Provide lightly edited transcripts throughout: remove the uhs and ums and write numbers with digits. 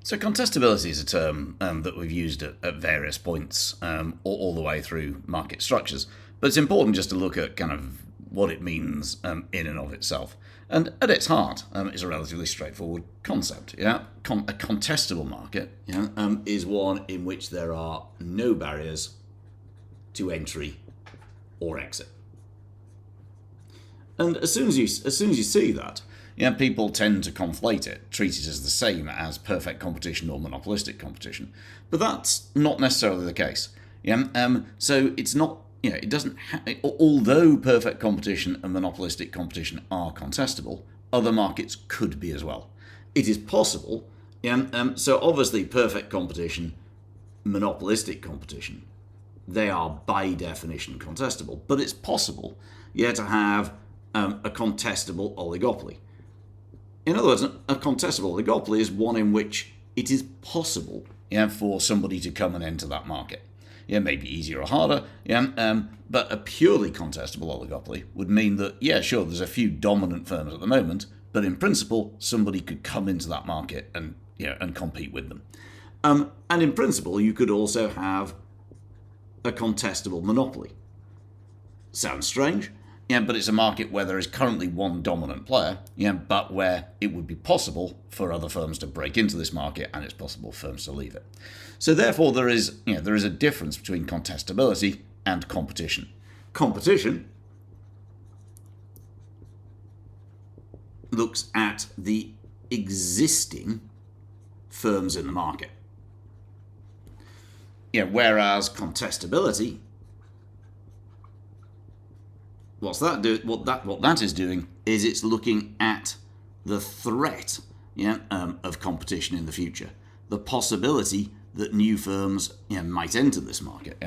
So contestability is a term that we've used at various points all the way through market structures. But it's important just to look at kind of what it means in and of itself. And at its heart, it's a relatively straightforward concept. A contestable market is one in which there are no barriers to entry or exit. And as soon as you see that, people tend to conflate it, treat it as the same as perfect competition or monopolistic competition. But that's not necessarily the case. So it's not, it doesn't, although perfect competition and monopolistic competition are contestable, other markets could be as well. It is possible. So obviously perfect competition, monopolistic competition, they are by definition contestable. But it's possible, to have a contestable oligopoly. In other words, a contestable oligopoly is one in which it is possible for somebody to come and enter that market. Maybe easier or harder, but a purely contestable oligopoly would mean that, sure, there's a few dominant firms at the moment, but in principle, somebody could come into that market and compete with them. And in principle, you could also have a contestable monopoly. Sounds strange? But it's a market where there is currently one dominant player, but where it would be possible for other firms to break into this market and it's possible for firms to leave it. So therefore there is a difference between contestability and competition. Competition looks at the existing firms in the market. Whereas contestability, what that is doing is it's looking at the threat of competition in the future, the possibility that new firms might enter this market.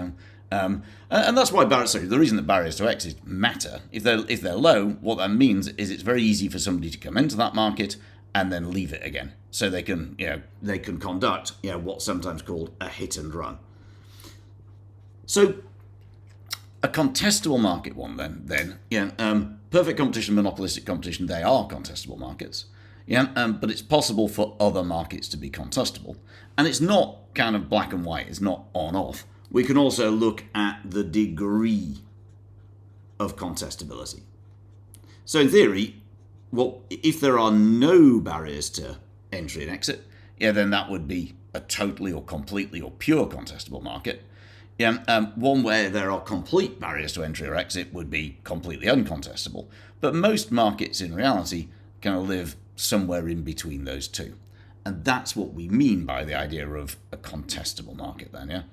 And that's why the reason that barriers to exit matter. If they're low, what that means is it's very easy for somebody to come into that market and then leave it again. So they can conduct what's sometimes called a hit and run. So a contestable market one then, perfect competition, monopolistic competition, they are contestable markets. But it's possible for other markets to be contestable. And it's not kind of black and white, it's not on-off. We can also look at the degree of contestability. So in theory, if there are no barriers to entry and exit, then that would be a totally or completely or pure contestable market. One where there are complete barriers to entry or exit would be completely uncontestable. But most markets in reality kind of live somewhere in between those two. And that's what we mean by the idea of a contestable market then,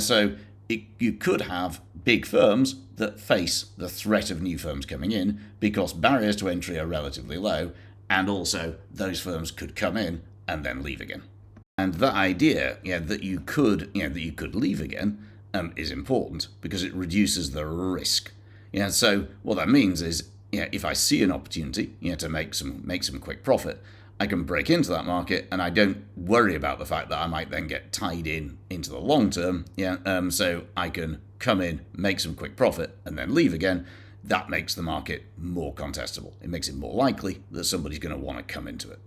so you could have big firms that face the threat of new firms coming in because barriers to entry are relatively low, and also those firms could come in and then leave again. And that idea, that you could leave again, is important because it reduces the risk. So what that means is, if I see an opportunity, to make some quick profit, I can break into that market and I don't worry about the fact that I might then get tied into the long term. So I can come in, make some quick profit, and then leave again. That makes the market more contestable. It makes it more likely that somebody's going to want to come into it.